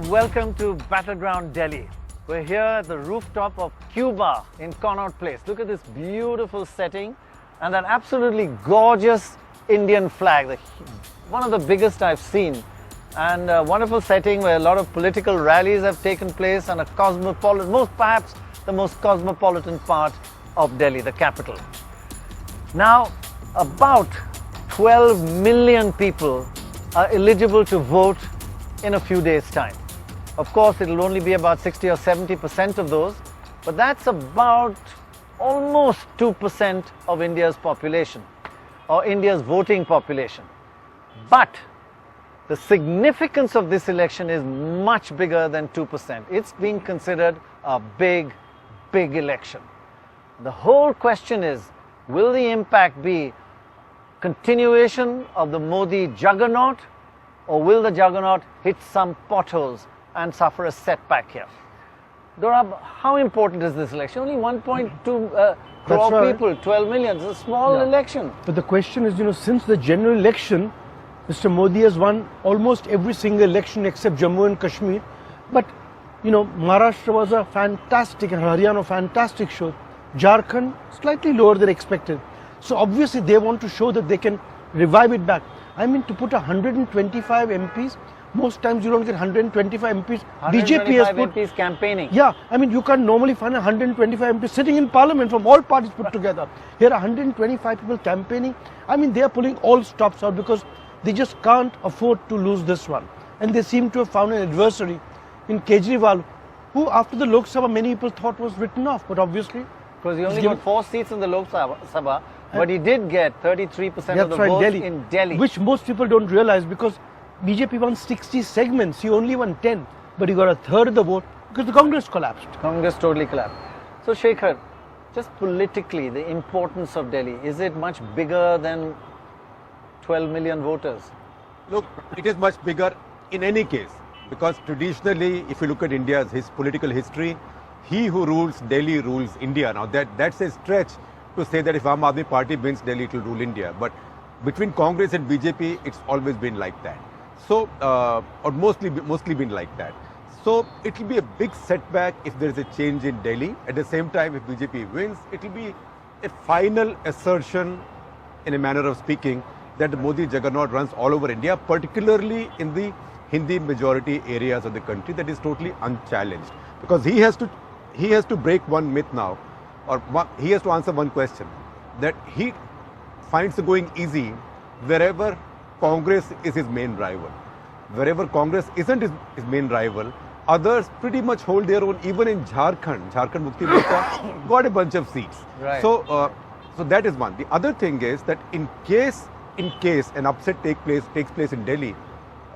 welcome to Battleground Delhi. We're here at the rooftop of Cuba in Connaught Place. Look at this beautiful setting and that absolutely gorgeous Indian flag, one of the biggest I've seen, and a wonderful setting where a lot of political rallies have taken place and a cosmopolitan, perhaps the most cosmopolitan part of Delhi, the capital. Now, about 12 million people are eligible to vote in a few days' time. Of course, it'll only be about 60 or 70% of those, but that's about almost 2% of India's population, or India's voting population. But the significance of this election is much bigger than 2%. It's being considered a big, big election. The whole question is, will the impact be continuation of the Modi juggernaut, or will the juggernaut hit some potholes and suffer a setback here? Dorab, how important is this election? Only 1.2 crore people, 12 million. It's a small election. But the question is, since the general election, Mr. Modi has won almost every single election except Jammu and Kashmir. But, Maharashtra was a fantastic, and Haryana, fantastic show. Jharkhand, slightly lower than expected. So obviously they want to show that they can revive it back. I mean, to put 125 MPs, most times you don't get 125 MPs. BJP has put MPs campaigning. Yeah, I mean, you can't normally find 125 MPs sitting in parliament from all parties put together. Here, 125 people campaigning. I mean, they are pulling all stops out because they just can't afford to lose this one. And they seem to have found an adversary in Kejriwal, who after the Lok Sabha many people thought was written off, but obviously because he only got 4 seats in the Lok Sabha, but he did get 33% of the votes in Delhi. Which most people don't realize, because BJP won 60 segments, he only won 10, but he got a third of the vote because the Congress collapsed. Congress totally collapsed. So Shekhar, just politically, the importance of Delhi, is it much bigger than 12 million voters? Look, it is much bigger in any case, because traditionally, if you look at India's political history, he who rules Delhi rules India. Now that's a stretch to say that if Aam Aadmi Party wins Delhi, it will rule India. But between Congress and BJP, it's always been like that. So, or mostly been like that. So it will be a big setback if there is a change in Delhi. At the same time, if BJP wins, it will be a final assertion, in a manner of speaking, that the Modi juggernaut runs all over India, particularly in the Hindi majority areas of the country, that is totally unchallenged. Because he has to break one myth now, or he has to answer one question, that he finds it going easy wherever Congress is his main rival. Wherever Congress isn't his main rival, others pretty much hold their own. Even in Jharkhand Mukti Morcha got a bunch of seats. Right. So that is one. The other thing is that in case an upset takes place in Delhi,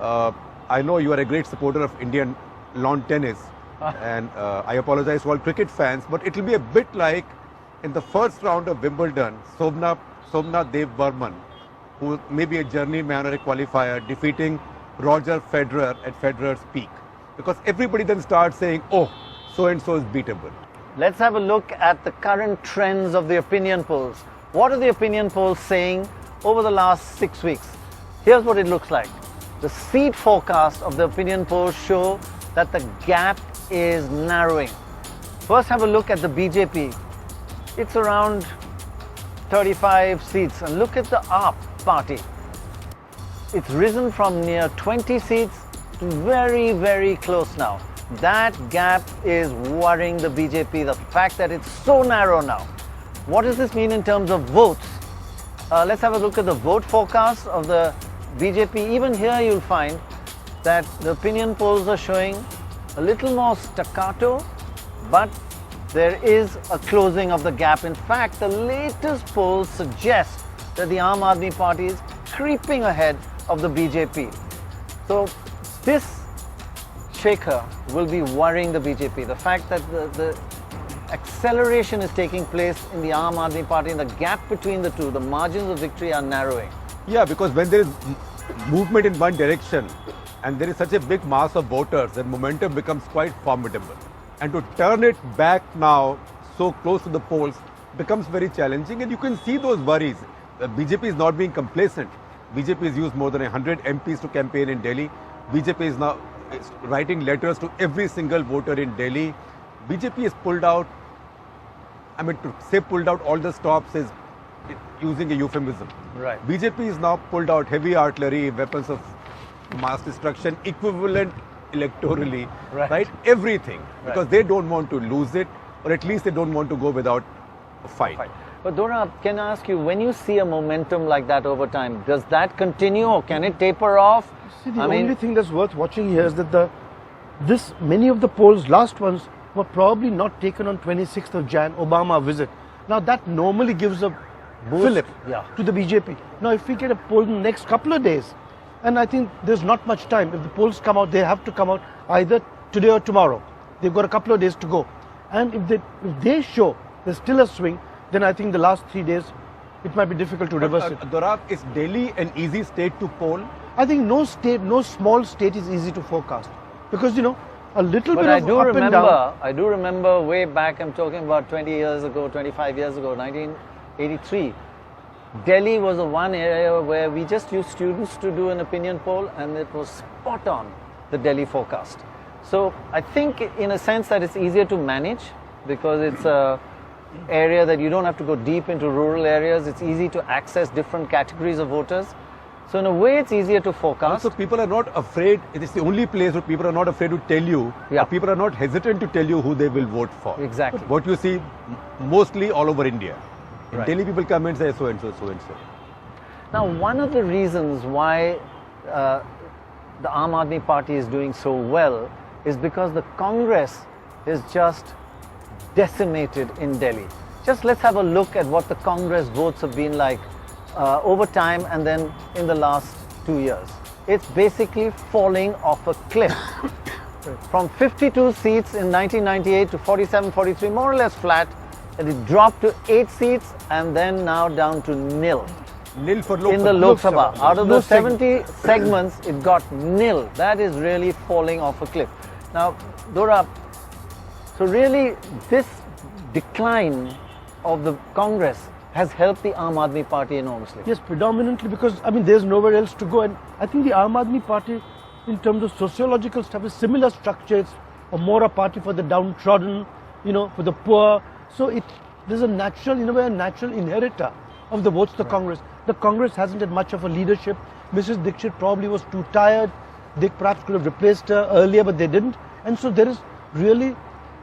I know you are a great supporter of Indian lawn tennis, and I apologize to all cricket fans, but it will be a bit like in the first round of Wimbledon, Somnath Dev Burman, who may be a journeyman or a qualifier, defeating Roger Federer at Federer's peak. Because everybody then starts saying, oh, so-and-so is beatable. Let's have a look at the current trends of the opinion polls. What are the opinion polls saying over the last 6 weeks? Here's what it looks like. The seat forecast of the opinion polls show that the gap is narrowing. First, have a look at the BJP. It's around 35 seats. And look at the AAP party. It's risen from near 20 seats to very, very close now. That gap is worrying the BJP, the fact that it's so narrow now. What does this mean in terms of votes? Let's have a look at the vote forecast of the BJP. Even here you'll find that the opinion polls are showing a little more staccato, but there is a closing of the gap. In fact, the latest polls suggest that the Aam Aadmi Party is creeping ahead of the BJP. So this, Shekhar, will be worrying the BJP. The fact that the acceleration is taking place in the Aam Aadmi Party and the gap between the two, the margins of victory are narrowing. Yeah, because when there is movement in one direction and there is such a big mass of voters, then momentum becomes quite formidable. And to turn it back now so close to the polls becomes very challenging, and you can see those worries. The BJP is not being complacent. BJP has used more than 100 MPs to campaign in Delhi. BJP is now writing letters to every single voter in Delhi. BJP has pulled out, I mean, to say pulled out all the stops is using a euphemism. Right. BJP is now pulled out heavy artillery, weapons of mass destruction, equivalent electorally, right? Everything. Because they don't want to lose it, or at least they don't want to go without a fight. But Dora, can I ask you, when you see a momentum like that over time, does that continue or can it taper off? See, the only thing that's worth watching here is that many of the polls, last ones, were probably not taken on 26th of Jan, Obama visit. Now that normally gives a fillip to the BJP. Now if we get a poll in the next couple of days, and I think there's not much time, if the polls come out, they have to come out either today or tomorrow. They've got a couple of days to go. And if they show there's still a swing, then I think the last 3 days, it might be difficult to reverse it. Dorab, is Delhi an easy state to poll? I think no small state is easy to forecast. Because, a little bit of up and down. I do remember way back, I'm talking about 20 years ago, 25 years ago, 1983. Delhi was the one area where we just used students to do an opinion poll and it was spot on, the Delhi forecast. So I think in a sense that it's easier to manage because it's a area that you don't have to go deep into rural areas. It's easy to access different categories of voters. So in a way, it's easier to forecast. Also, people are not afraid. It is the only place where people are not afraid to tell you. Yeah. People are not hesitant to tell you who they will vote for. Exactly. What you see mostly all over India. In Delhi, people come and say so and so, so and so. Now, one of the reasons why the Aam Aadmi Party is doing so well is because the Congress is just decimated in Delhi. Just let's have a look at what the Congress votes have been like over time and then in the last 2 years. It's basically falling off a cliff. From 52 seats in 1998 to 47, 43, more or less flat, and it dropped to 8 seats and then now down to nil. Nil for Lok Sabha. In the Lok Sabha. Out of the 70 segments, it got nil. That is really falling off a cliff. Now, Dora, so really this decline of the Congress has helped the Aam Aadmi Party enormously. Yes, predominantly because, there's nowhere else to go. And I think the Aam Aadmi Party, in terms of sociological stuff, is similar structure. It's more a party for the downtrodden, for the poor. So there's a natural inheritor of the votes of the Congress. The Congress hasn't had much of a leadership. Mrs. Dixit probably was too tired. They perhaps could have replaced her earlier, but they didn't. And so there is really,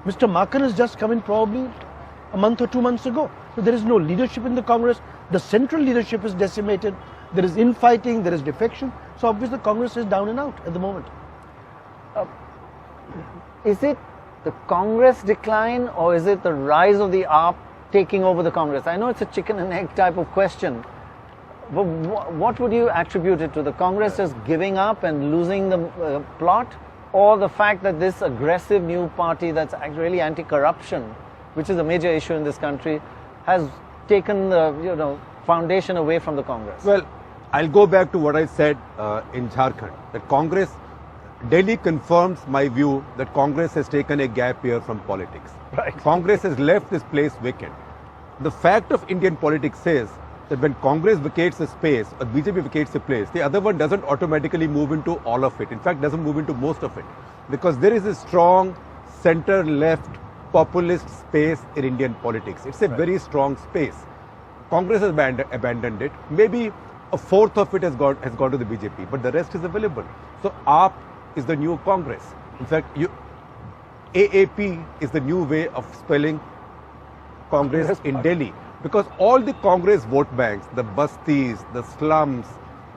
Mr. Maken has just come in probably a month or 2 months ago. So there is no leadership in the Congress. The central leadership is decimated. There is infighting, there is defection. So obviously the Congress is down and out at the moment. Is it the Congress decline or is it the rise of the AAP taking over the Congress? I know it's a chicken and egg type of question, but what would you attribute it to? The Congress just giving up and losing the plot, or the fact that this aggressive new party that's really anti-corruption, which is a major issue in this country, has taken the foundation away from the Congress? Well, I'll go back to what I said in Jharkhand, that Delhi confirms my view that Congress has taken a gap year from politics. Right. Congress has left this place vacant. The fact of Indian politics says that when Congress vacates a space or BJP vacates a place, the other one doesn't automatically move into all of it. In fact, doesn't move into most of it. Because there is a strong center-left populist space in Indian politics. It's a very strong space. Congress has abandoned it. Maybe a fourth of it has gone to the BJP, but the rest is available. So AAP is the new Congress. In fact, AAP is the new way of spelling Congress in Delhi. Because all the Congress vote banks, the bastis, the slums,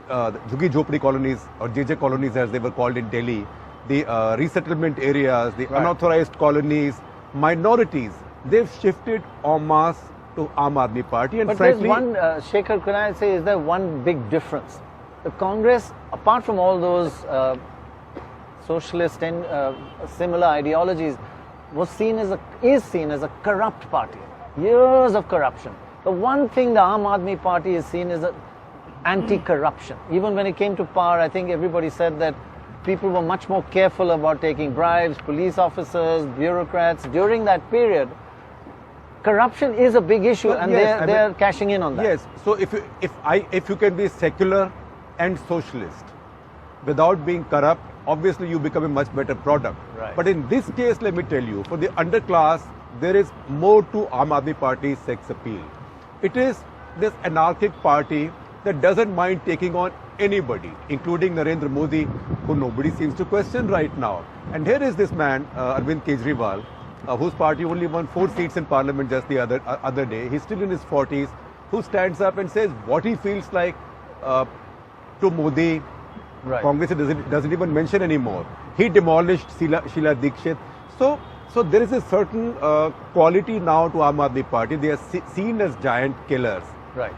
the Jhuggi Jhopdi colonies or JJ colonies as they were called in Delhi, the resettlement areas, the unauthorized colonies, minorities, they've shifted en masse to Aam Aadmi Party. And but frankly, there's one, Shekhar, can I say, is there one big difference? The Congress, apart from all those socialist and similar ideologies, is seen as a corrupt party. Years of corruption. The one thing the Aam Aadmi Party is seen as anti-corruption. Even when it came to power, I think everybody said that people were much more careful about taking bribes, police officers, bureaucrats. During that period, corruption is a big issue, and they're cashing in on that. Yes. So if you can be secular and socialist without being corrupt, obviously you become a much better product. Right. But in this case, let me tell you, for the underclass, there is more to Aam Aadmi Party's sex appeal. It is this anarchic party that doesn't mind taking on anybody, including Narendra Modi, who nobody seems to question right now. And here is this man, Arvind Kejriwal, whose party only won 4 seats in parliament just the other day. He's still in his 40s, who stands up and says what he feels like to Modi. Right. Congress doesn't even mention anymore. He demolished Sheila Dikshit. So there is a certain quality now to Aam Aadmi Party. They are seen as giant killers. Right.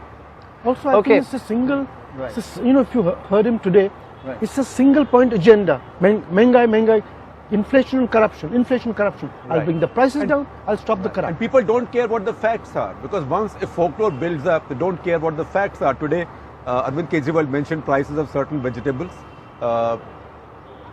Also, I think it's a single, Right. if you heard him today, Right. it's a single point agenda. Mengai, inflation and corruption. I'll Right. bring the prices down, I'll stop the And corruption. people don't care what the facts are, because once a folklore builds up, they don't care what the facts are. Today, Arvind Kejriwal mentioned prices of certain vegetables.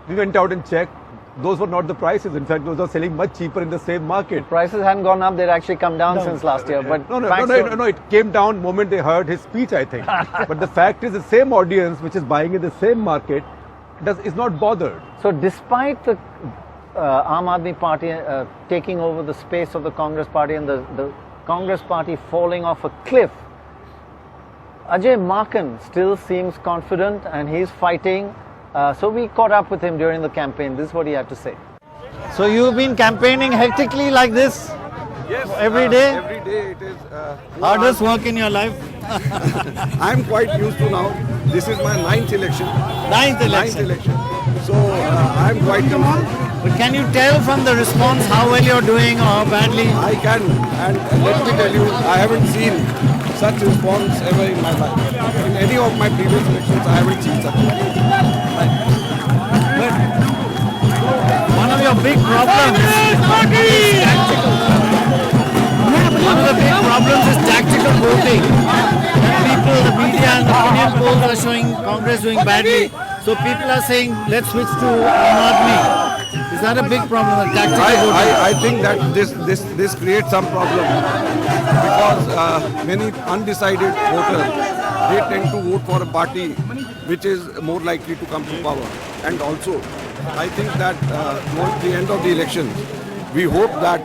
We went out and checked. Those were not the prices. In fact, those are selling much cheaper in the same market. Prices hadn't gone up, they'd actually come down since last year. But facts don't- No, it came down the moment they heard his speech, I think. But the fact is, the same audience which is buying in the same market is not bothered. So despite the Aam Aadmi Party taking over the space of the Congress Party and the Congress Party falling off a cliff, Ajay Maken still seems confident and he's fighting. So we caught up with him during the campaign. This is what he had to say. So you've been campaigning hectically like this? Yes. Every day? Every day it is. Hardest work in your life? I'm quite used to now. This is my ninth election. Ninth election. So I'm quite used. But can you tell from the response how well you're doing or how badly? I can, and let me tell you, I haven't seen such response ever in my life. In any of my previous elections, I haven't seen such. But one of your big problems is tactical. One of the big problems is tactical voting. People, the media and the opinion polls are showing Congress doing badly. So people are saying, let's switch to Aam Aadmi. Is that a big problem, the tactical voting? I think that this creates some problem because many undecided voters, they tend to vote for a party which is more likely to come to power. And also, I think that towards the end of the election, we hope that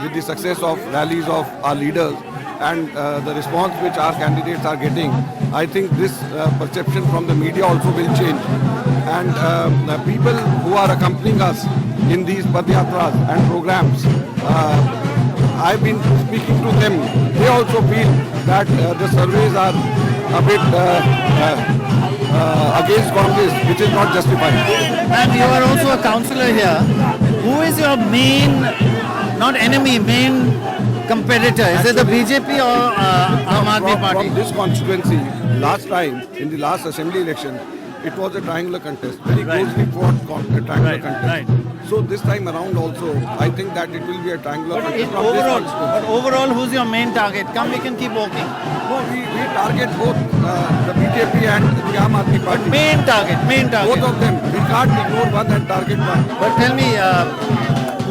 with the success of rallies of our leaders and the response which our candidates are getting, I think this perception from the media also will change. And the people who are accompanying us in these Padyatras and programs, I've been speaking to them. They also feel that the surveys are a bit against Congress, which is not justified. And you are also a councillor here. Who is your main, not enemy, main competitor? Is it the BJP or Aam Aadmi Party? From this constituency, last time, in the last assembly election, it was a triangular contest, very closely fought triangular contest. So this time around also, I think that it will be a triangular contest. From this constituency. Overall, who's your main target? Come, we can keep walking. No, we target both the BJP and the Aam Aadmi Party. Main target. Both of them. We can't ignore one and target one. But tell me,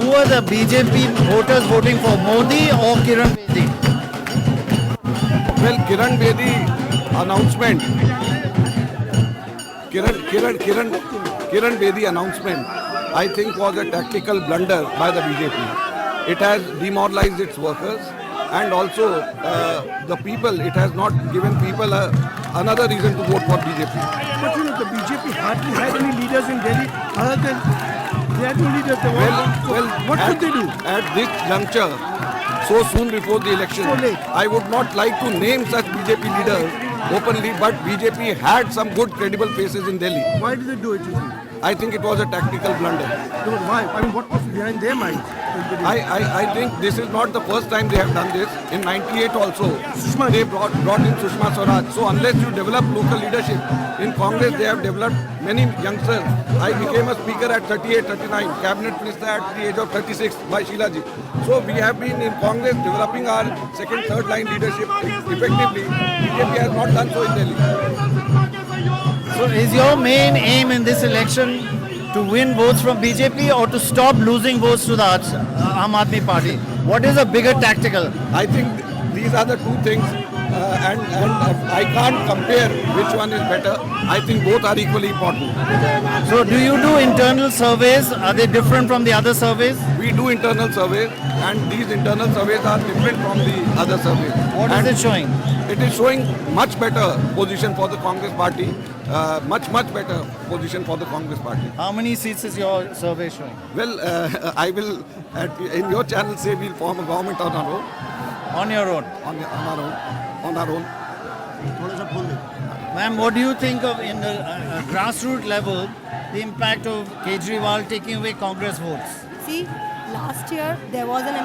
who are the BJP voters voting for, Modi or Kiran Bedi? Well, Kiran Bedi announcement. Kiran Bedi announcement, I think, was a tactical blunder by the BJP. It has demoralized its workers and also the people. It has not given people another reason to vote for BJP. But the BJP hardly had any leaders in Delhi other than they had no leaders. What could they do? At this juncture, so soon before the election, So late. I would not like to name such BJP leaders openly, but BJP had some good credible faces in Delhi. Why did they do it? I think it was a tactical blunder. Why? I mean, what was behind their minds? I think this is not the first time they have done this. In 98 also, Sushma they brought in Sushma Swaraj. So unless you develop local leadership, in Congress they have developed many youngsters. I became a speaker at 38, 39, cabinet minister at the age of 36 by Sheila ji. So we have been in Congress developing our second, third line leadership effectively. BJP has not done so in Delhi. So is your main aim in this election to win votes from BJP or to stop losing votes to the Aam Aadmi Party? What is a bigger tactical? I think these are the two things, and I can't compare which one is better. I think both are equally important. So do you do internal surveys? Are they different from the other surveys? We do internal surveys, and these internal surveys are different from the other surveys. What is it showing? It is showing much better position for the Congress party, much better position for the Congress party. How many seats is your survey showing? Well, I will, in your channel, say we'll form a government on our own. On your own? On our own. Ma'am, what do you think of in the grassroots level, the impact of Kejriwal taking away Congress votes? See, last year there was an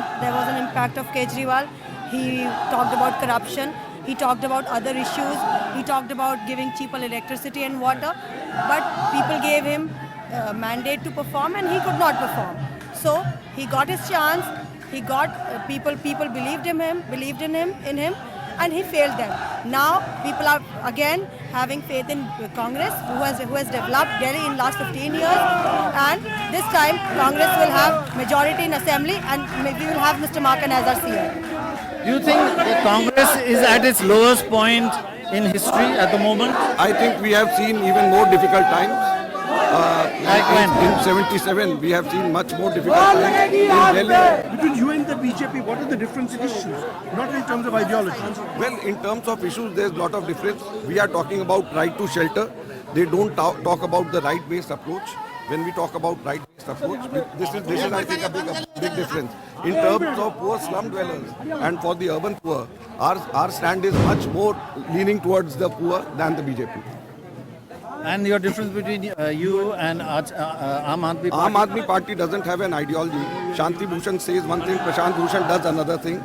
impact of Kejriwal. He talked about corruption. He talked about other issues. He talked about giving cheaper electricity and water. But people gave him a mandate to perform, and he could not perform. So he got his chance. He got people believed in him, and he failed them. Now people are again having faith in Congress, who has developed Delhi in last 15 years, and this time Congress will have majority in assembly, and maybe we will have Mr. Maken as our CM. Do you think the Congress is at its lowest point in history at the moment? I think we have seen even more difficult times. Like when? In 77, we have seen much more difficult times in Delhi. Between you and the BJP, what are the different issues? Not in terms of ideology. Well, in terms of issues, there's a lot of difference. We are talking about right to shelter. They don't talk about the right-based approach. When we talk about right-based approach, this is I think a big difference. In terms of poor slum dwellers and for the urban poor, our stand is much more leaning towards the poor than the BJP. And your difference between you and Aam Aadmi Party? Aam Aadmi Party doesn't have an ideology. Shanti Bhushan says one thing, Prashant Bhushan does another thing.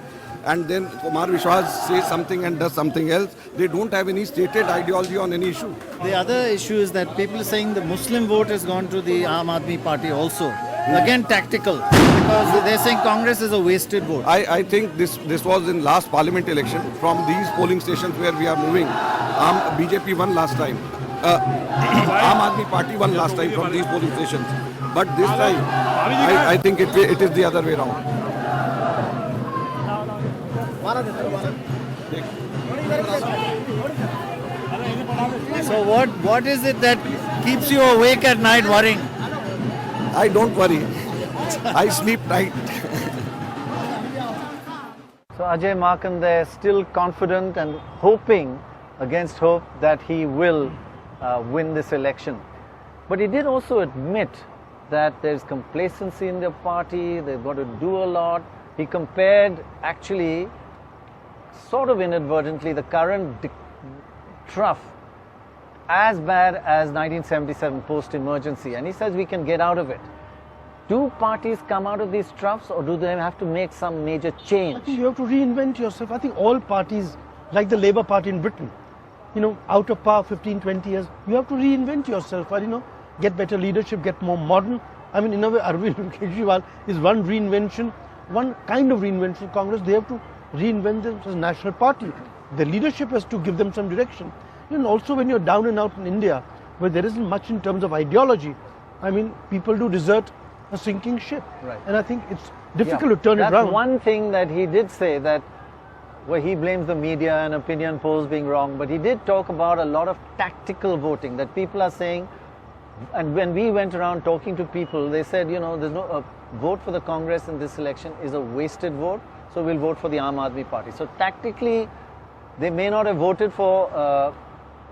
And then Kumar Vishwas says something and does something else. They don't have any stated ideology on any issue. The other issue is that people are saying the Muslim vote has gone to the Aam Aadmi Party also. Again, tactical, because they're saying Congress is a wasted vote. I think this was in last parliament election. From these polling stations where we are moving, BJP won last time. Aam Aadmi Party won last time from these polling stations. But this time, I think it is the other way around. So what is it that keeps you awake at night worrying? I don't worry. I sleep tight. So Ajay Maken there, still confident and hoping against hope that he will win this election. But he did also admit that there's complacency in the party, they've got to do a lot. He compared, actually, sort of inadvertently, the current trough as bad as 1977 post-emergency, and he says we can get out of it. Do parties come out of these troughs, or do they have to make some major change? I think you have to reinvent yourself. I think all parties, like the Labour Party in Britain, out of power 15, 20 years, you have to reinvent yourself, or, get better leadership, get more modern. I mean, in a way, Arvind Kejriwal is one reinvention, one kind of reinvention of Congress. They have to reinvent themselves as a national party. The leadership has to give them some direction. And also when you're down and out in India, where there isn't much in terms of ideology, I mean, people do desert a sinking ship. Right. And I think it's difficult to turn it around. That's one thing that he did say, that where he blames the media and opinion polls being wrong, but he did talk about a lot of tactical voting, that people are saying, and when we went around talking to people, they said, there's no vote for the Congress in this election is a wasted vote, so we'll vote for the Aam Aadmi Party. So tactically, they may not have voted for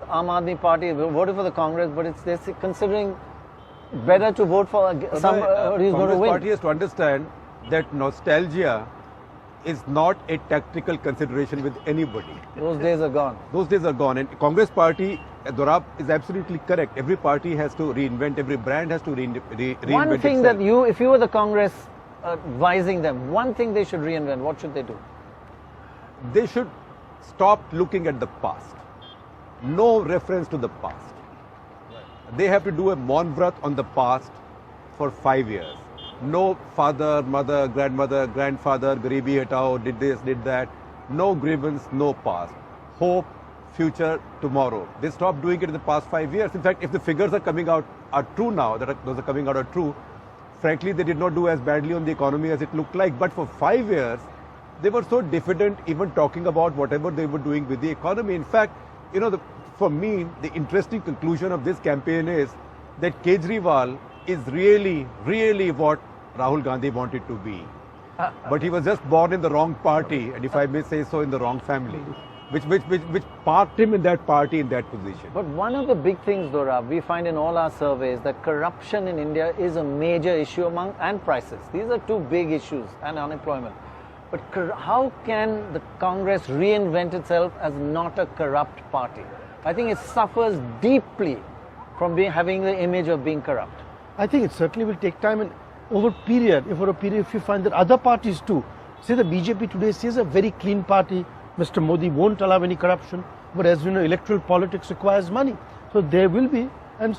Aam Aadmi Party, voted for the Congress, but they're considering better to vote for somebody who's going to win. Congress party has to understand that nostalgia is not a tactical consideration with anybody. Those days are gone. Those days are gone. And Congress party, Dorab is absolutely correct. Every party has to reinvent, every brand has to reinvent One thing itself. that if you were the Congress advising them, one thing they should reinvent, what should they do? They should stop looking at the past. No reference to the past. They have to do a Maunvrat on the past for 5 years. No father, mother, grandmother, grandfather, Garibi Hatao, did this, did that. No grievance, no past. Hope, future, tomorrow. They stopped doing it in the past 5 years. In fact, if the figures are coming out are true now, those are coming out are true, frankly, they did not do as badly on the economy as it looked like. But for 5 years, they were so diffident even talking about whatever they were doing with the economy. In fact, for me, the interesting conclusion of this campaign is that Kejriwal is really, really what Rahul Gandhi wanted to be. But he was just born in the wrong party, and if I may say so, in the wrong family, which parked him in that party, in that position. But one of the big things, Dora, we find in all our surveys that corruption in India is a major issue and prices. These are two big issues, and unemployment. But how can the Congress reinvent itself as not a corrupt party? I think it suffers deeply from having the image of being corrupt. I think it certainly will take time, and over a period, if you find that other parties too, say the BJP today says a very clean party, Mr. Modi won't allow any corruption, but as you know, electoral politics requires money. So there will be, and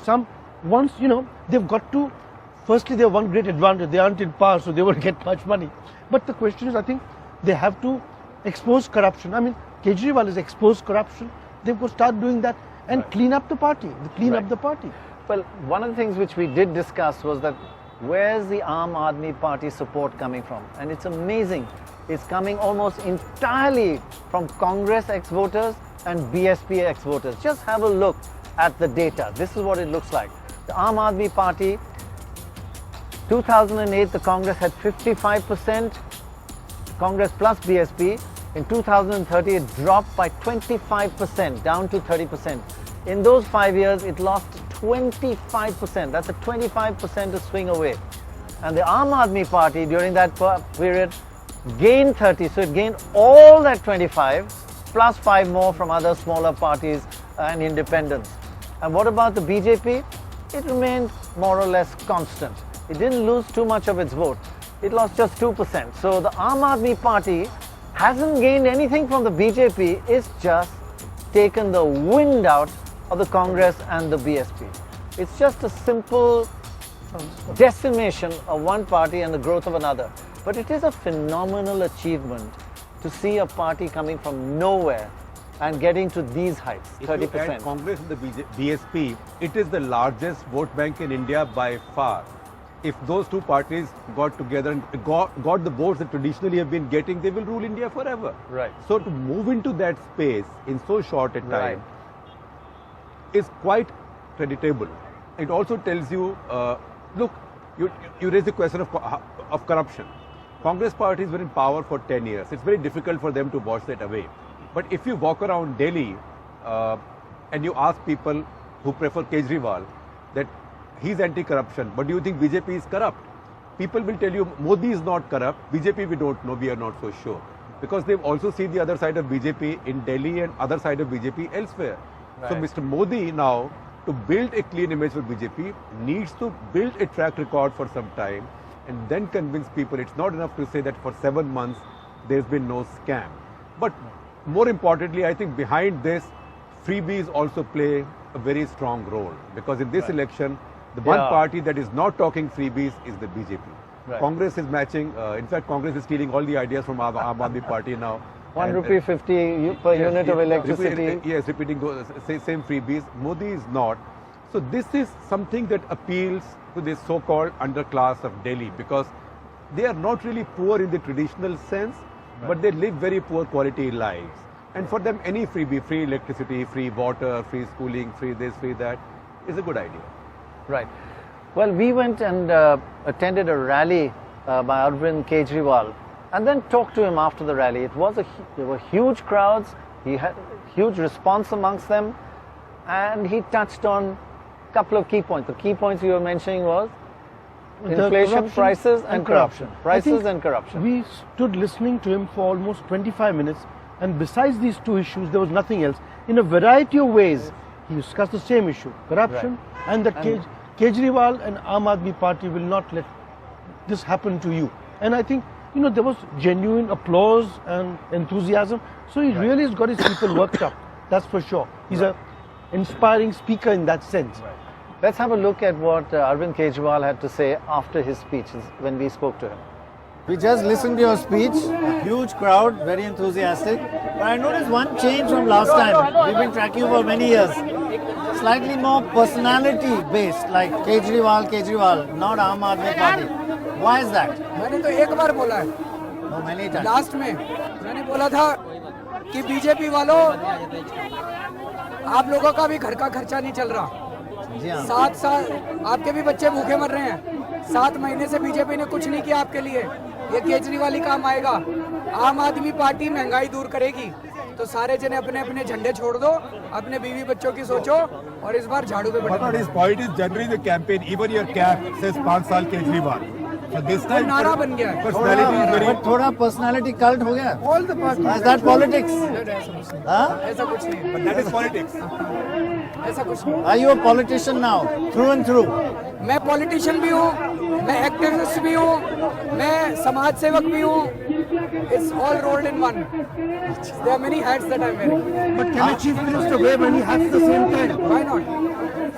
once they've got to, firstly they have one great advantage, they aren't in power, so they won't get much money. But the question is, I think they have to expose corruption. I mean, Kejriwal has exposed corruption, they've got to start doing that and clean up the party, up the party. Well, one of the things which we did discuss was that where's the Aam Aadmi Party support coming from? And it's amazing. It's coming almost entirely from Congress ex-voters and BSP ex-voters. Just have a look at the data. This is what it looks like. The Aam Aadmi Party, 2008, the Congress had 55%, Congress plus BSP. In 2030, it dropped by 25%, down to 30%. In those 5 years, it lost 25%. That's a 25% swing away. And the Aam Aadmi Party during that period gained 30. So it gained all that 25 plus 5 more from other smaller parties and independents. And what about the BJP? It remained more or less constant. It didn't lose too much of its vote. It lost just 2%. So the Aam Aadmi Party hasn't gained anything from the BJP. It's just taken the wind out of the Congress and the BSP. It's just a simple decimation of one party and the growth of another. But it is a phenomenal achievement to see a party coming from nowhere and getting to these heights, 30%. If you add Congress and the BSP, it is the largest vote bank in India by far. If those two parties got together and got the votes that traditionally have been getting, they will rule India forever. Right. So to move into that space in so short a time is quite creditable. It also tells you, look, you raise the question of corruption. Congress parties were in power for 10 years. It's very difficult for them to wash that away. But if you walk around Delhi and you ask people who prefer Kejriwal that he's anti-corruption, but do you think BJP is corrupt? People will tell you Modi is not corrupt, BJP we don't know, we are not so sure. Because they've also seen the other side of BJP in Delhi and other side of BJP elsewhere. Right. So Mr. Modi now, to build a clean image for BJP, needs to build a track record for some time and then convince people. It's not enough to say that for 7 months there's been no scam. But more importantly, I think behind this, freebies also play a very strong role. Because in this election, the one party that is not talking freebies is the BJP. Right. Congress is matching, in fact, Congress is stealing all the ideas from Aam Aadmi Party now. 1 rupee 50 per unit of electricity. Yes, repeating those same freebies. Modi is not. So this is something that appeals to this so-called underclass of Delhi, because they are not really poor in the traditional sense, but they live very poor quality lives. And for them, any freebie, free electricity, free water, free schooling, free this, free that, is a good idea. Right. Well, we went and attended a rally by Arvind Kejriwal and then talked to him after the rally. There were huge crowds, he had huge response amongst them, and he touched on a couple of key points. The key points you were mentioning was inflation, prices and corruption. Prices and corruption. We stood listening to him for almost 25 minutes, and besides these two issues, there was nothing else. In a variety of ways, he discussed the same issue, corruption, and that Kejriwal and Aam Aadmi Party will not let this happen to you. And I think, there was genuine applause and enthusiasm. So he really has got his people worked up, that's for sure. He's an inspiring speaker in that sense. Right. Let's have a look at what Arvind Kejriwal had to say after his speech when we spoke to him. We just listened to your speech, a huge crowd, very enthusiastic. But I noticed one change from last time. We've been tracking you for many years. Slightly more personality based, like Kejriwal, not Aam Aadmi Party. Why is that? मैंने तो एक बार बोला है No, many times. Last में मैंने बोला था कि बीजेपी वालों, आप लोगों का भी घर का खर्चा नहीं चल रहा। जी हाँ। 7 साल आपके भी बच्चे भूखे मर रहे हैं। 7 महीने से बीजेपी ने कुछ नहीं किया आपके लिए। ये केजरीवाल ही काम आएगा। आम आदमी पार्टी महंगाई दूर करेगी, तो सारे जने अपने अपने झंडे छोड़ दो, अपने बीवी बच्चों की सोचो और इस बार झाड़ू पे But बैठो। his point is generally the campaign, even your cap says 5 साल केजरीवाल. So this वो time नारा बन गया है। personality is very. But थोड़ा personality cult हो गया। All the parties. Is that politics? Huh? ऐसा कुछ नहीं, But that is politics. ऐसा कुछ नहीं। Are you a politician now, through and through? मैं पॉलिटिशियन भी हूँ, मैं एक्टिविस्ट भी हूँ, मैं समाज सेवक भी हूँ। It's all rolled in one. There are many hats that I'm wearing. But can a chief minister wear many hats at the same time? Why not?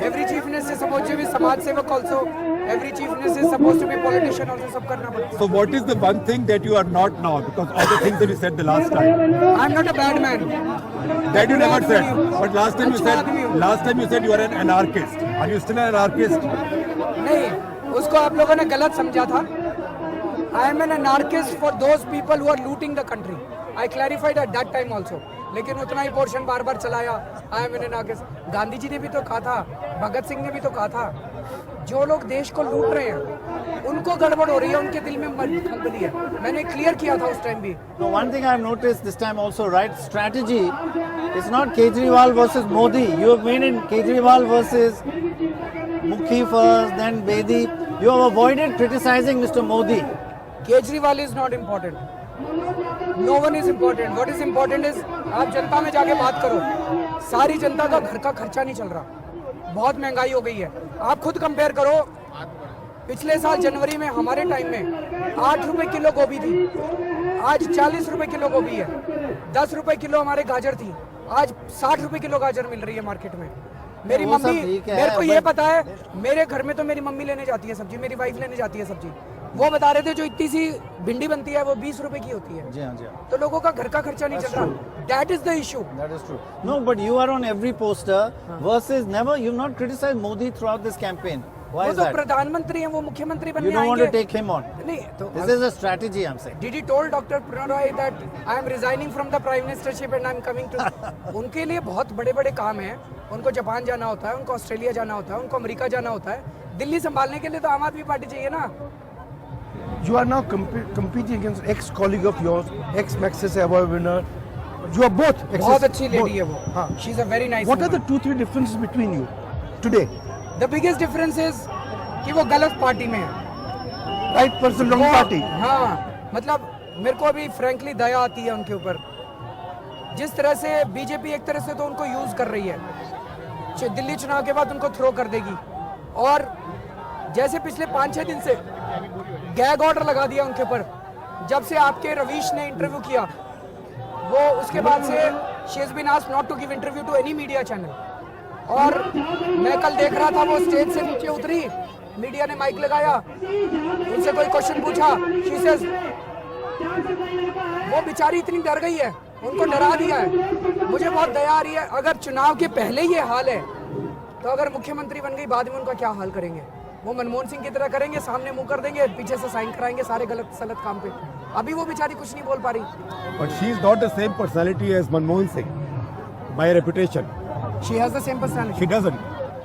Every chief minister is supposed to be समाज सेवक also. Every chief minister is supposed to be politician also. सब करना पड़ता है। So what is the one thing that you are not now, because all the things that you said the last time? I'm not a bad man. That you never said. But last time you अच्छा said, आदमी हूँ। last time you said you are an anarchist. Are you still an anarchist? नहीं, उसको आप लोगों ने गलत समझा था। I am an anarchist for those people who are looting the country. I clarified at that time also. लेकिन उतना ही पोर्शन बार बार चलाया। I am an anarchist. Gandhi ji ने भी तो कहा था, भगत सिंह ने भी तो कहा था, जो लोग देश को लूट रहे हैं, उनको गड़बड़ हो रही है, उनके दिल में खलबली है। मैंने क्लियर किया था उस टाइम भी। No, one thing I've noticed this time also, right? Strategy is not Kejriwal versus Modi. You have been in Kejriwal versus Mukhi first, then Bedi. You have avoided criticizing Mr. Modi. Kejriwal is not important, no one is important. What is important is आप जनता में जाके बात करो। सारी जनता का घर का खर्चा नहीं चल रहा, बहुत महंगाई हो गई है। आप खुद कंपेयर करो, पिछले साल जनवरी में हमारे टाइम में 8 रुपए किलो गोभी थी, आज 40 रुपए किलो गोभी है। 10 रुपए किलो हमारे गाजर थी, आज 60 रुपए किलो गाजर मिल रही है मार्केट में। मेरी वो सब मम्मी, ठीक है, मेरे को ये but- पता है, मेरे घर में तो मेरी मम्मी लेने जाती है सब्जी, मेरी वाइफ लेने जाती है सब्जी। वो बता रहे थे जो इतनी सी भिंडी बनती है वो 20 रुपए की होती है। जी हाँ, जी हाँ. तो लोगों का घर का खर्चा नहीं चल रहा। That is the issue. That is true. No, but you are on every poster versus never. You've not criticized Modi throughout this campaign. Why वो is तो that? प्रधानमंत्री हैं, वो मुख्यमंत्री You बनने don't want to आएंगे। take him on. नहीं तो This is a strategy, I'm saying. Did he told Dr. Prannoy that I am resigning from the prime ministership and I am coming to? उनके लिए बहुत बड़े बड़े काम हैं। उनको जापान जाना होता है, उनको ऑस्ट्रेलिया जाना होता है, उनको अमेरिका जाना होता है। दिल्ली संभालने के लिए तो आम आदमी पार्टी चाहिए ना। You are now competing against ex-colleague of yours, ex-Magsaysay Award winner. You are both. बहुत अच्छी लेडी है वो। हाँ. She is a very nice What are the woman. 2-3 differences between you today? The biggest difference is कि वो गलत party में है। Right person, wrong वो- party. हाँ, मतलब मेरे को अभी फ्रैंकली दया आती है उनके ऊपर। जिस तरह से बीजेपी एक तरह से तो उनको यूज कर रही है, दिल्ली चुनाव के बाद उनको थ्रो कर देगी। और जैसे पिछले 5-6 दिन से गैग ऑर्डर लगा दिया उनके ऊपर, जब से आपके रवीश ने इंटरव्यू किया, वो उसके बाद से she has been asked not to give interview to any media channel. और मैं कल देख रहा था वो स्टेज से नीचे उतरी, मीडिया ने माइक लगाया, उनसे कोई क्वेश्चन पूछा, शी सेज, वो बेचारी इतनी डर गई है, उनको डरा दिया है। मुझे बहुत दया आ रही है। अगर चुनाव के पहले ये हाल है, तो अगर मुख्यमंत्री बन गई बाद में उनका क्या हाल करेंगे? वो मनमोहन सिंह की तरह करेंगे, सामने मुंह कर देंगे, पीछे से साइन कराएंगे सारे गलत सलत काम पे। अभी वो बेचारी कुछ नहीं बोल पा रही। But she is not the same personality as Manmohan Singh, by reputation. She has the same personality. She doesn't.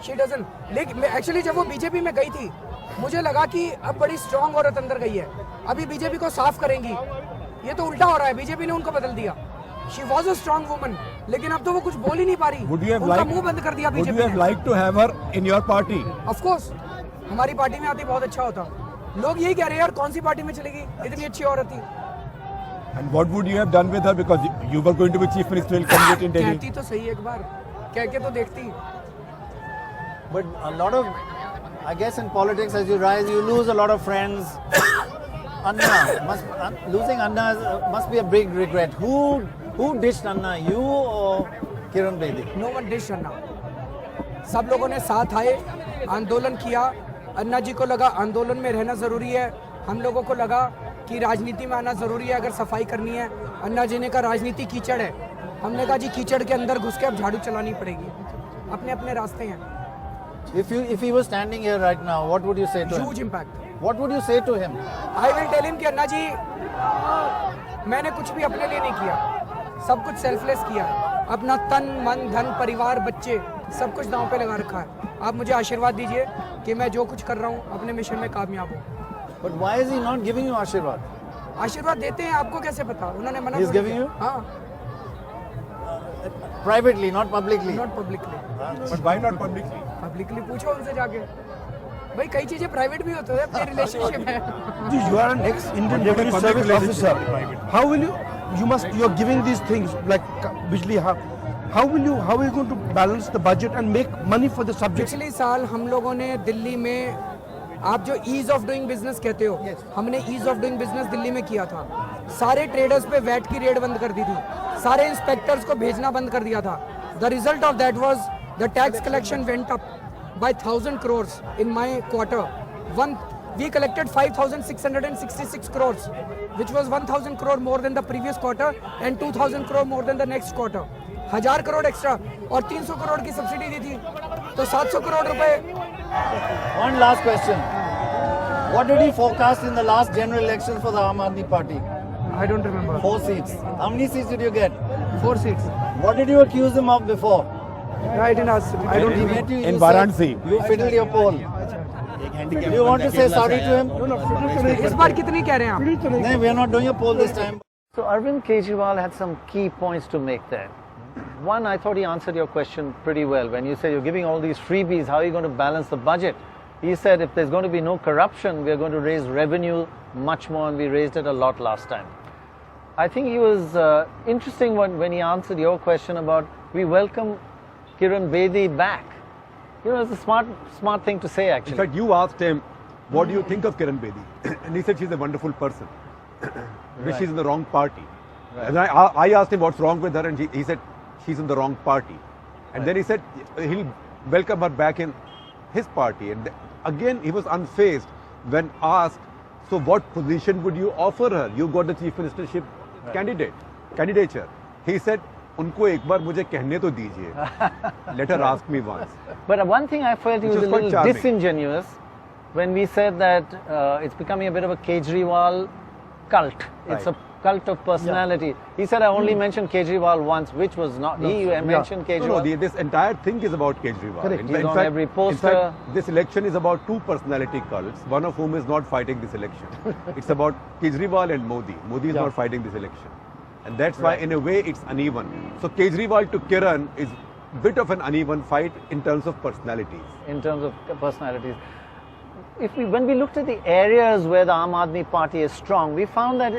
She doesn't. लेकिन एक्चुअली जब वो बीजेपी में गई थी, मुझे लगा कि अब बड़ी स्ट्रांग औरत अंदर गई है, अभी बीजेपी को साफ करेंगी। ये तो उल्टा हो रहा है, बीजेपी ने उनको बदल दिया। She was a strong woman, लेकिन अब तो वो कुछ बोल ही नहीं पा रही। Would you have उनका liked? मुंह बंद कर दिया Would you बीजेपी have ने। liked to have her in your party? Of course, हमारी पार्टी में आती बहुत अच्छा होता। लोग यही कह रहे हैं यार कौन सी पार्टी में चलेगी, इतनी अच्छी औरत थी। And what would you have done with her, because you were going to be chief minister in candidate in Delhi? कहती तो सही एक बार, कह के तो देखती। But a lot of, I guess in politics, as you rise, you lose a lot of friends. Anna, losing Anna must be a big regret. Who ditched Anna, you or Kiran Bedi? No one dish Anna. सब लोगों ने साथ आए, आंदोलन किया। अन्ना जी को लगा आंदोलन में रहना जरूरी है, हम लोगों को लगा कि राजनीति में आना जरूरी है अगर सफाई करनी है। अन्ना जी ने कहा राजनीति कीचड़ है, हमने कहा जी कीचड़ के अंदर घुस के अब झाड़ू चलानी पड़ेगी। अपने अपने रास्ते हैं। If he was standing here right now, what would you say to him? Huge impact. What would you say to him? I will tell him कि अन्ना जी मैंने कुछ भी अपने लिए नहीं किया, सब कुछ सेल्फलेस किया, अपना तन मन धन परिवार बच्चे सब कुछ दांव पे लगा रखा है। आप मुझे आशीर्वाद दीजिए कि मैं जो कुछ कर रहा हूँ अपने मिशन में कामयाब हूँ। But why is he not giving you आशीर्वाद? आशीर्वाद देते हैं, आपको कैसे पता? उन्होंने मना He's थोड़ी giving किया। you? हाँ, Privately, not publicly. Not publicly. But why not publicly? Publicly पूछो उनसे जाके। भाई कई चीजें प्राइवेट भी होती है, अपने रिलेशनशिप है। You are an ex-Indian Revenue Service officer. How will you are giving these things like Bijli, how are you going to balance the budget and make money for the subjects? पिछले साल हम लोगों ने दिल्ली में, आप जो ease of doing business कहते हो, हमने ease of doing business Delhi में किया था। सारे ट्रेडर्स पे वैट की रेड बंद कर दी थी, सारे इंस्पेक्टर्स को भेजना बंद कर दिया था। The result of that was the tax collection went up by 1,000 crores in my quarter. We collected 5,666 crores, which was 1,000 crore more than the previous quarter and 2,000 crore more than the next quarter. 1,000 crore extra और 300 करोड़ की subsidy दी थी, तो 700 करोड़ रुपए। One last question. What did he forecast in the last general elections for the Aam Aadmi Party? I don't remember. 4 seats. How many seats did you get? 4 seats. What did you accuse him of before? I didn't ask. I don't He remember. met you, In you Varanasi. said You fiddled your poll. Do you want to say sorry to him? इस बार कितनी कह रहे हैं आप? No, we are not doing a poll this time. So Arvind Kejriwal had some key points to make there. One, I thought he answered your question pretty well. When you say you're giving all these freebies, how are you going to balance the budget? He said if there's going to be no corruption, we're going to raise revenue much more, and we raised it a lot last time. I think he was interesting when he answered your question about we welcome Kiran Bedi back. You know, it's a smart thing to say, In actually. fact, you asked him, what do you think of Kiran Bedi? And he said she's a wonderful person. But she's in the wrong party. And I asked him what's wrong with her, and he said she's in the wrong party. And then he said he'll welcome her back in his party. And again, he was unfazed when asked, so what position would you offer her? You got the chief ministership candidature. He said, उनको एक बार मुझे कहने तो दीजिए. Let her ask me once. But one thing I felt he was a quite little charming. disingenuous when we said that it's becoming a bit of a Kejriwal cult. It's a cult of personality. He said I only mentioned Kejriwal once, which was not. He mentioned Kejriwal. No, this entire thing is about Kejriwal. Correct. He's on every poster. In fact, this election is about two personality cults, one of whom is not fighting this election. It's about Kejriwal and Modi. Modi is not fighting this election. And that's why, in a way, it's uneven. So Kejriwal to Kiran is a bit of an uneven fight in terms of personalities. In terms of personalities. When we looked at the areas where the Aam Aadmi Party is strong, we found that,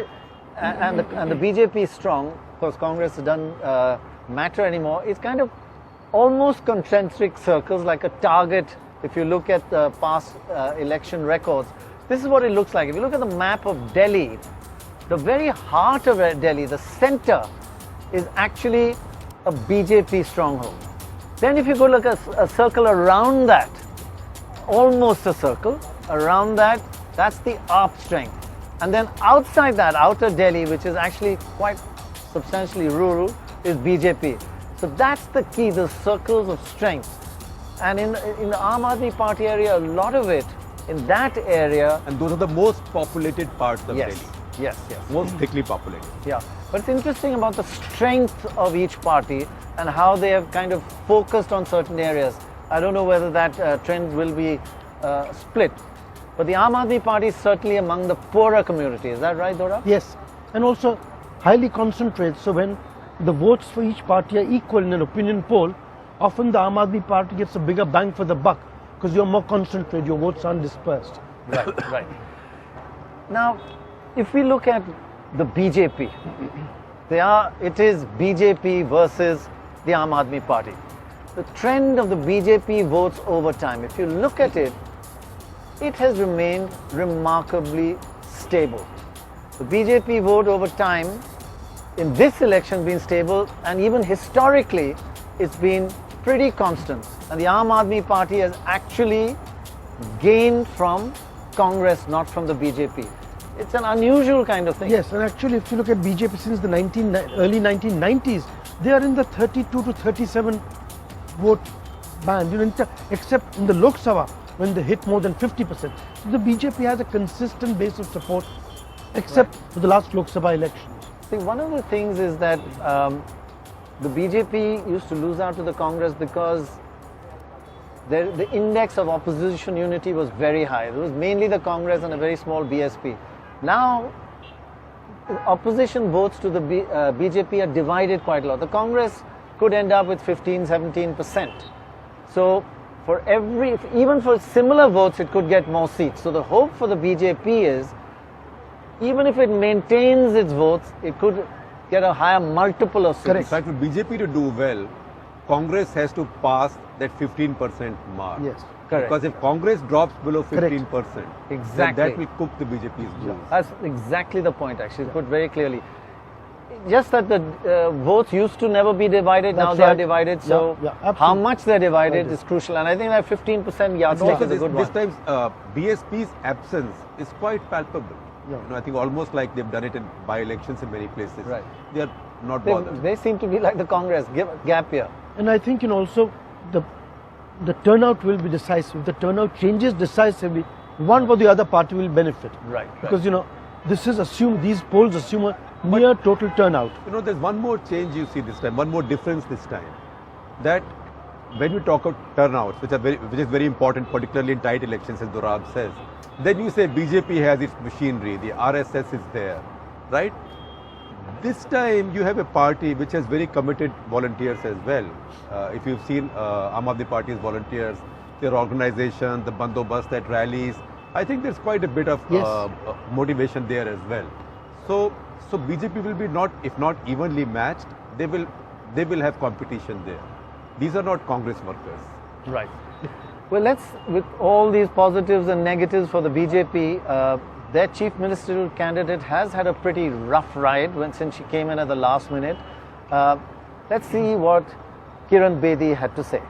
and the BJP is strong, of course Congress doesn't matter anymore, it's kind of almost concentric circles, like a target. If you look at the past election records, this is what it looks like. If you look at the map of Delhi, the very heart of Delhi, the center, is actually a BJP stronghold. Then if you go look at a circle around that, almost a circle, around that, that's the AAP strength. And then outside that, outer Delhi, which is actually quite substantially rural, is BJP. So that's the key, the circles of strength. And in the Aam Aadmi Party area, a lot of it, in that area... And those are the most populated parts of Delhi. Yes. Most thickly populated. Yeah, but it's interesting about the strength of each party and how they have kind of focused on certain areas. I don't know whether that trend will be split, but the Aam Aadmi Party is certainly among the poorer communities. Is that right, Dora? Yes, and also highly concentrated. So when the votes for each party are equal in an opinion poll, often the Aam Aadmi Party gets a bigger bang for the buck because you're more concentrated, your votes aren't dispersed. Right. Now, if we look at the BJP, it is BJP versus the Aam Aadmi Party. The trend of the BJP votes over time, if you look at it, it has remained remarkably stable. The BJP vote over time in this election has been stable, and even historically it's been pretty constant. And the Aam Aadmi Party has actually gained from Congress, not from the BJP. It's an unusual kind of thing. Yes, and actually if you look at BJP since the early 1990s, they are in the 32 to 37 vote band, except in the Lok Sabha when they hit more than 50%. So the BJP has a consistent base of support except for the last Lok Sabha election. See, one of the things is that the BJP used to lose out to the Congress because the index of opposition unity was very high. It was mainly the Congress and a very small BSP. Now, opposition votes to the BJP are divided quite a lot. The Congress could end up with 15-17%. So, even for similar votes, it could get more seats. So the hope for the BJP is, even if it maintains its votes, it could get a higher multiple of seats. Correct. In fact, for BJP to do well, Congress has to pass that 15% mark. Yes. Correct. Because if Congress drops below 15%, Exactly. then that will cook the BJP's goals. That's exactly the point, actually, put very clearly. Just that the votes used to never be divided, now That's they are right. divided, so absolutely. how much they're divided is crucial. And I think that 15% yardstick is a good This one. time, BSP's absence is quite palpable. Yeah. I think almost like they've done it in by-elections in many places. Right. They are not bothered. They seem to be like the Congress, gap year. And I think also the turnout will be decisive. If the turnout changes decisively, one or the other party will benefit. Right. Because this is these polls assume a near total turnout. There's one more change you see this time, one more difference this time. That when you talk of turnouts, which is very important, particularly in tight elections, as Dorab says, then you say BJP has its machinery, the RSS is there, right? This time you have a party which has very committed volunteers as well. If you've seen Aam Aadmi Party's volunteers, their organization, the bandobast at rallies, I think there's quite a bit of motivation there as well. So BJP will be if not evenly matched, they will have competition there. These are not Congress workers. Right. Well, with all these positives and negatives for the BJP, their chief ministerial candidate has had a pretty rough ride since she came in at the last minute. Let's see what Kiran Bedi had to say.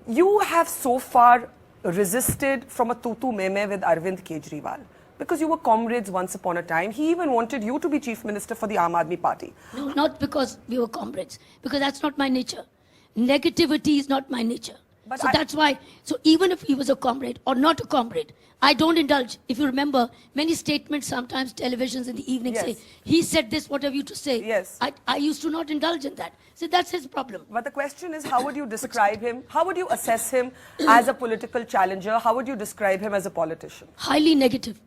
You have so far resisted from a tutu meme with Arvind Kejriwal because you were comrades once upon a time. He even wanted you to be chief minister for the Aam Aadmi Party. No, not because we were comrades, because that's not my nature. Negativity is not my nature. But that's why, so even if he was a comrade or not a comrade, I don't indulge. If you remember, many statements, sometimes televisions in the evening say, he said this, what have you to say? Yes. I used to not indulge in that. So that's his problem. But the question is, how would you describe him? How would you assess him as a political challenger? How would you describe him as a politician? Highly negative.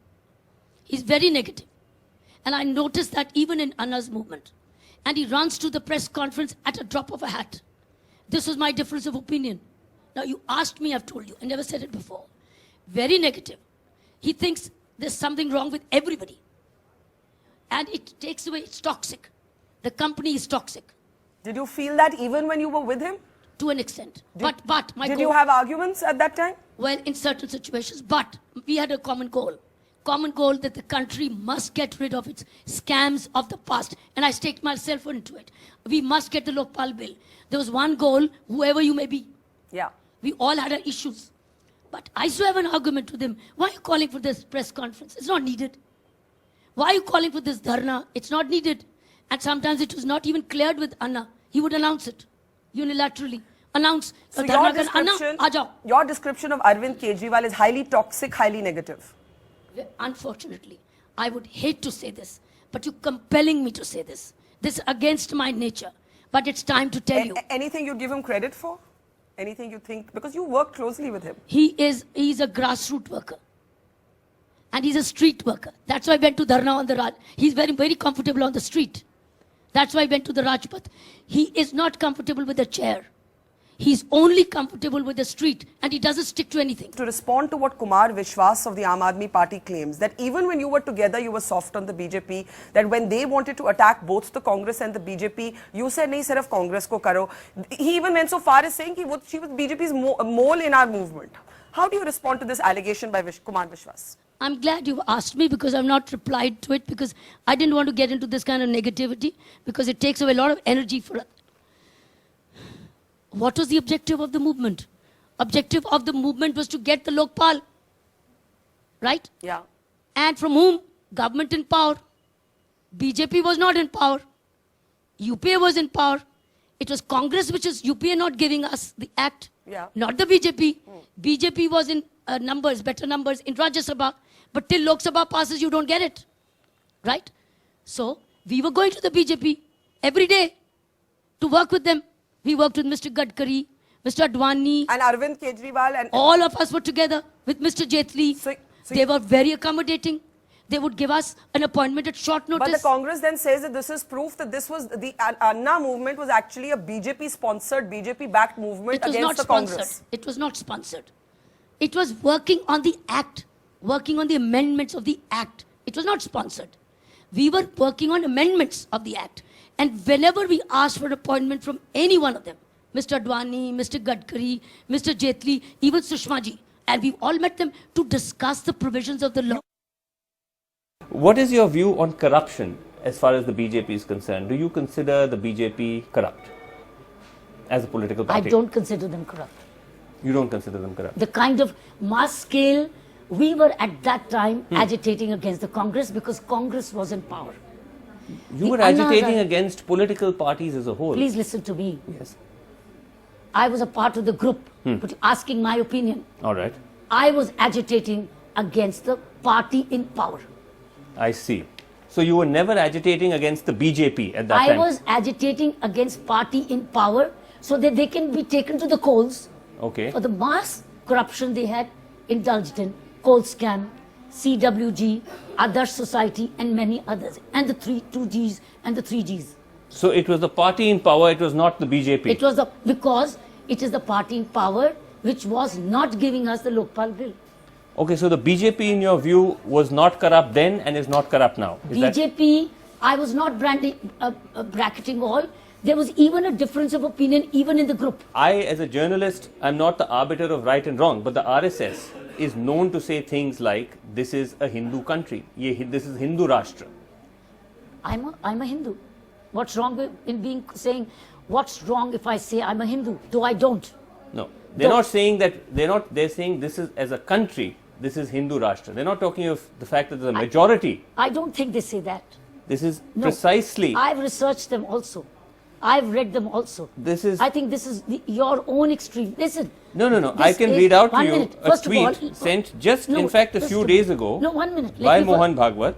He's very negative. And I noticed that even in Anna's movement. And he runs to the press conference at a drop of a hat. This was my difference of opinion. Now, you asked me, I've told you. I never said it before. Very negative. He thinks there's something wrong with everybody. And it takes away, it's toxic. The company is toxic. Did you feel that even when you were with him? To an extent. Did you have arguments at that time? Well, in certain situations. But we had a common goal. Common goal that the country must get rid of its scams of the past. And I staked myself into it. We must get the Lokpal bill. There was one goal, whoever you may be. Yeah. We all had our issues. But I used to have an argument with him. Why are you calling for this press conference? It's not needed. Why are you calling for this dharna? It's not needed. And sometimes it was not even cleared with Anna. He would announce it unilaterally. Announce. So your description of Arvind Kejriwal is highly toxic, highly negative. Unfortunately, I would hate to say this, but you're compelling me to say this. This is against my nature. But it's time to tell you. Anything you give him credit for? Anything you think? Because you work closely with him. He's a grassroots worker. And he's a street worker. That's why I went to Dharna on the Raj. He's very, very comfortable on the street. That's why I went to the Rajpath. He is not comfortable with the chair. He's only comfortable with the street and he doesn't stick to anything. To respond to what Kumar Vishwas of the Aam Aadmi Party claims, that even when you were together, you were soft on the BJP, that when they wanted to attack both the Congress and the BJP, you said, nahi, sirf Congress ko karo. He even went so far as saying she was BJP's mole in our movement. How do you respond to this allegation by Kumar Vishwas? I'm glad you asked me because I've not replied to it because I didn't want to get into this kind of negativity because it takes away a lot of energy for us. What was the objective of the movement? Objective of the movement was to get the Lokpal. Right? Yeah. And from whom? Government in power. BJP was not in power. UPA was in power. It was Congress which is UPA not giving us the act. Yeah. Not the BJP. BJP was in numbers, better numbers in Rajya Sabha. But till Lok Sabha passes, you don't get it. right? So we were going to the BJP every day to work with them. We worked with Mr. Gadkari, Mr. Advani, And Arvind Kejriwal and all of us were together with Mr. Jaitley. So They were very accommodating. They would give us an appointment at short notice. But the Congress then says that this is proof that this was the Anna movement was actually a BJP-sponsored, BJP-backed movement against the Congress. It was not sponsored. It was working on the act, working on the amendments of the act. It was not sponsored. We were working on amendments of the act. And whenever we asked for an appointment from any one of them, Mr. Advani, Mr. Gadkari, Mr. Jaitley, even Sushma ji, and we all met them to discuss the provisions of the law. What is your view on corruption as far as the BJP is concerned? Do you consider the BJP corrupt as a political party? I don't consider them corrupt. You don't consider them corrupt? The kind of mass scale, we were at that time agitating against the Congress because Congress was in power. You were agitating against political parties as a whole. Please listen to me. Yes. I was a part of the group, but asking my opinion. All right. I was agitating against the party in power. I see. So you were never agitating against the BJP at that time? I was agitating against party in power so that they can be taken to the coals for the mass corruption they had indulged in, coal scam, CWG, Adarsh Society and many others, and the 2Gs and the 3Gs. So it was the party in power, it was not the BJP? It was because it is the party in power which was not giving us the Lokpal bill. Okay, so the BJP in your view was not corrupt then and is not corrupt now? BJP, I was not bracketing all. There was even a difference of opinion even in the group. I, as a journalist, I'm not the arbiter of right and wrong, but the RSS is known to say things like, this is a Hindu country, this is Hindu Rashtra. I'm a Hindu. What's wrong in saying, what's wrong if I say I'm a Hindu? Though I don't. No, they're not saying that, they're saying this is, as a country, this is Hindu Rashtra. They're not talking of the fact that there's a majority. I don't think they say that. This is precisely. I've researched them also. I've read them also. I think this is your own extreme. Listen. No. I can read out to you a tweet sent just, in fact, a few days ago by Mohan Bhagwat.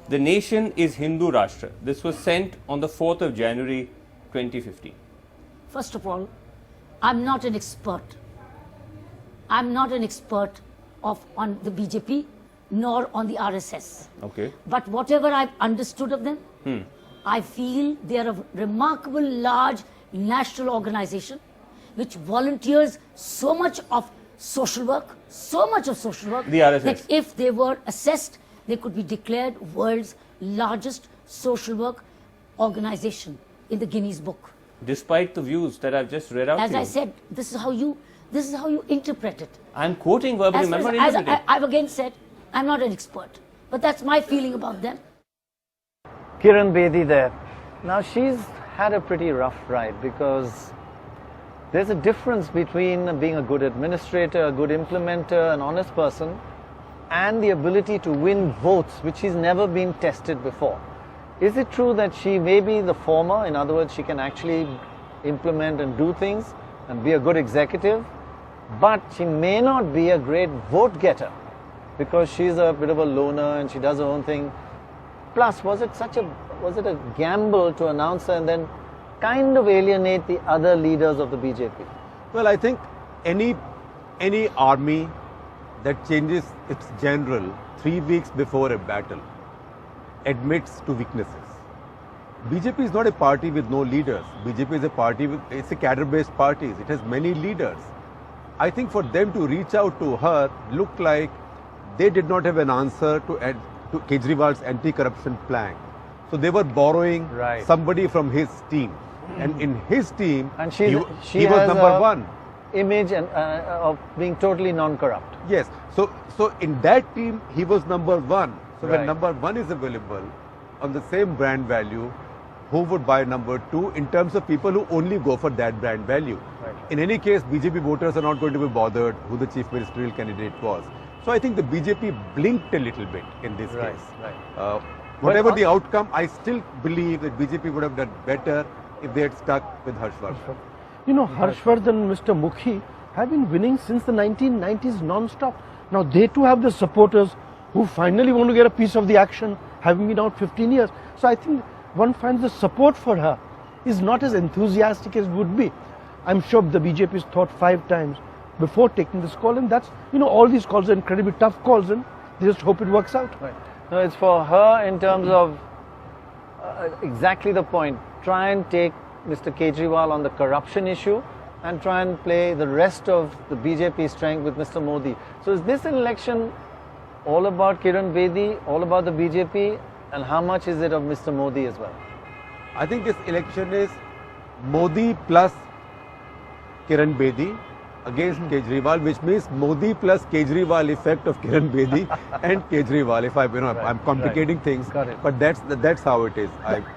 The nation is Hindu Rashtra. This was sent on the 4th of January 2015. First of all, I'm not an expert. I'm not an expert on the BJP nor on the RSS. Okay. But whatever I've understood of them, I feel they are a remarkable large national organization which volunteers so much of social work, the RSS. that if they were assessed, they could be declared world's largest social work organization in the Guinness Book. Despite the views that I've just read out to you. As I said, this is how you interpret it. I'm quoting verbally, I've again said, I'm not an expert, but that's my feeling about them. Kiran Bedi there. Now she's had a pretty rough ride because there's a difference between being a good administrator, a good implementer, an honest person, and the ability to win votes, which she's never been tested before. Is it true that she may be the former? In other words, she can actually implement and do things and be a good executive, but she may not be a great vote getter because she's a bit of a loner and she does her own thing. Plus, was it a gamble to announce her and then kind of alienate the other leaders of the BJP? Well, I think any army that changes its general 3 weeks before a battle admits to weaknesses. BJP is not a party with no leaders. BJP is a party it's a cadre-based party. It has many leaders. I think for them to reach out to her looked like they did not have an answer to Kejriwal's anti-corruption plan. So they were borrowing somebody from his team. And in his team, and he was number one. Image of being totally non-corrupt. Yes. So in that team, he was number one. So when number one is available on the same brand value, who would buy number two in terms of people who only go for that brand value? In any case, BJP voters are not going to be bothered who the chief ministerial candidate was. So I think the BJP blinked a little bit in this case. Whatever the outcome, I still believe that BJP would have done better if they had stuck with Harshvardhan. You know, Harshvardhan and Mr. Mukhi have been winning since the 1990s non-stop. Now they too have the supporters who finally want to get a piece of the action having been out 15 years. So I think one finds the support for her is not as enthusiastic as would be. I'm sure the BJP has thought 5 times before taking this call, and that's, all these calls are incredibly tough calls, and they just hope it works out. Right. No, it's for her in terms of exactly the point. Try and take Mr. Kejriwal on the corruption issue and try and play the rest of the BJP strength with Mr. Modi. So is this election all about Kiran Bedi, all about the BJP, and how much is it of Mr. Modi as well? I think this election is Modi plus Kiran Bedi against Kejriwal, which means Modi plus Kejriwal effect of Kiran Bedi and Kejriwal. If I'm complicating things, but that's how it is.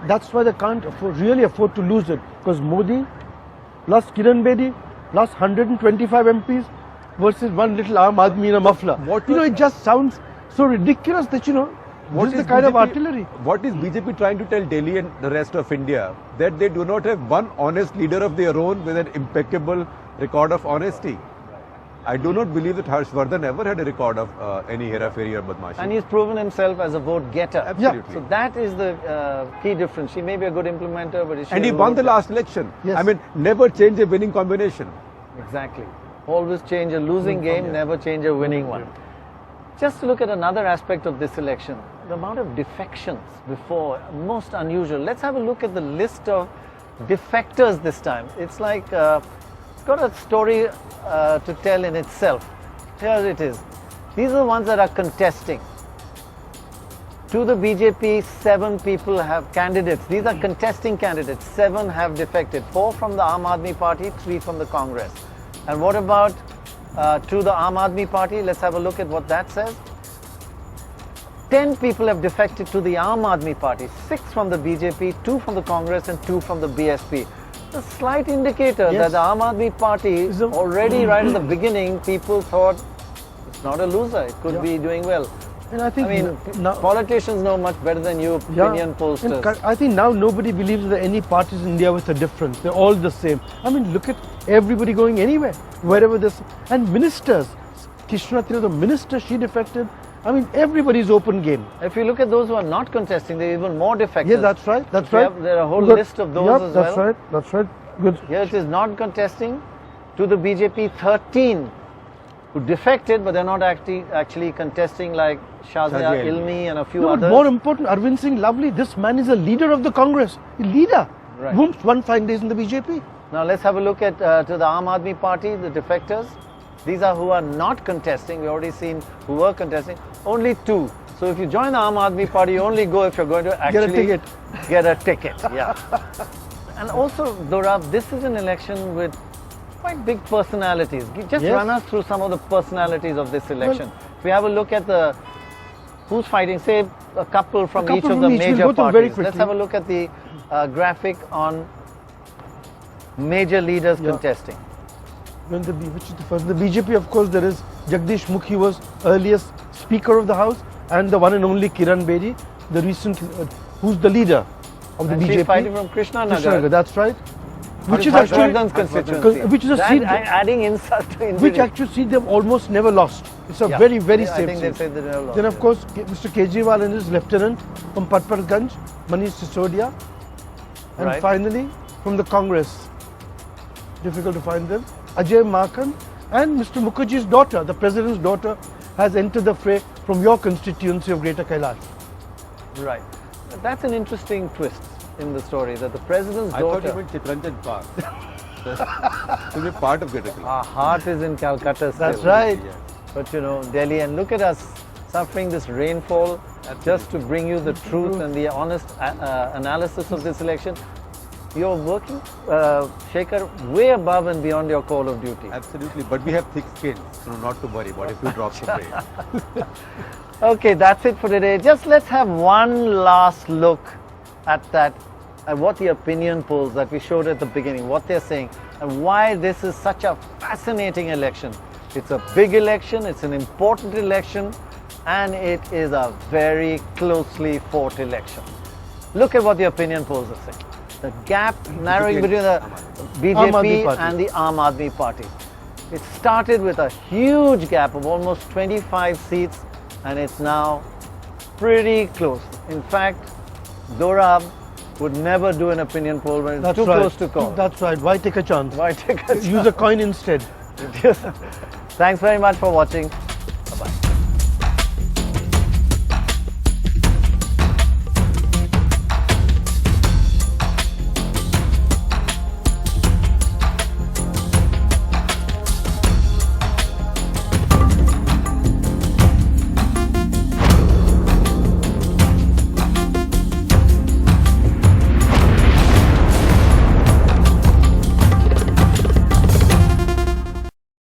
That's why they can't really afford to lose it, because Modi plus Kiran Bedi plus 125 MPs versus one little Aam Aadmi in a muffler. It just sounds so ridiculous that this is the kind of artillery. What is BJP trying to tell Delhi and the rest of India? That they do not have one honest leader of their own with an impeccable record of honesty. I do not believe that Harshvardhan ever had a record of any hera-fairy or badmashi. And he's proven himself as a vote getter. Absolutely. So that is the key difference. She may be a good implementer, but and he won the last election. Yes. I mean, never change a winning combination. Exactly. Always change a losing game, never change a winning one. Just to look at another aspect of this election, the amount of defections before, most unusual. Let's have a look at the list of defectors this time. It's like, it's got a story to tell in itself. Here it is. These are the ones that are contesting. To the BJP, 7 people have candidates. These are contesting candidates. 7 have defected. 4 from the Aam Aadmi Party, 3 from the Congress. And what about to the Aam Aadmi Party? Let's have a look at what that says. 10 people have defected to the Aam Aadmi Party, 6 from the BJP, 2 from the Congress and 2 from the BSP. A slight indicator that the Aam Aadmi Party is already right at the beginning, people thought it's not a loser, it could be doing well. And I think politicians know much better than you, opinion pollsters. I think now nobody believes that any parties in India with a difference. They're all the same. I mean, look at everybody going anywhere, wherever there's... And ministers, Kishna, the minister, she defected. I mean, everybody's open game. If you look at those who are not contesting, they're even more defective. Yes, that's right. That's right. There are a whole list of those as well. That's right. That's right. Good. Here it is not contesting. To the BJP, 13 who defected, but they're not actually contesting, like Shazia Ilmi and a few others. But more important, Arvind Singh Lovely, this man is a leader of the Congress. A leader. Right. Whoops, 1 fine days in the BJP. Now let's have a look at to the Aam Aadmi Party, the defectors. These are who are not contesting. We've already seen who were contesting. Only 2. So if you join the Aam Aadmi Party, you only go if you're going to actually get a ticket. Yeah. And also, Dorav, this is an election with quite big personalities. Just run us through some of the personalities of this election. If we have a look at the who's fighting, say a couple from each of the major parties. Let's have a look at the graphic on major leaders contesting. Which is the first? The BJP, of course, there is Jagdish Mukhi, was earliest Speaker of the House, and the one and only Kiran Bedi, the recent, who's the leader of the BJP. She's fighting from Krishna Nagar. That's right. Which is actually constituency. Which is a seat adding insult to injury. Which actual seat they've almost never lost. It's a very, very safe seat. I think they've said they never lost. Then, of course, Mr. Kejriwal and his lieutenant from Patparganj, Manish Sisodia, and finally from the Congress. Difficult to find them. Ajay Maken and Mr. Mukherjee's daughter, the president's daughter, has entered the fray from your constituency of Greater Kailash. Right. That's an interesting twist in the story, that the president's daughter... I thought you meant Chitranjan Park. To be part of Greater Kailash. Our heart is in Calcutta still. That's right. Yeah. But Delhi, and look at us suffering this rainfall just to bring you the truth and the honest analysis of this election. You're working, Shekhar, way above and beyond your call of duty. Absolutely, but we have thick skin, so not to worry about if we drop some rain. Okay, that's it for today. Just let's have one last look at what the opinion polls that we showed at the beginning, what they're saying, and why this is such a fascinating election. It's a big election, it's an important election, and it is a very closely fought election. Look at what the opinion polls are saying. The gap narrowing between the BJP and the Aam Aadmi Party. It started with a huge gap of almost 25 seats, and it's now pretty close. In fact, Dorab would never do an opinion poll when it's too close to call. That's right. Why take a chance? Why take a chance? Use a coin instead. Thanks very much for watching. Bye-bye.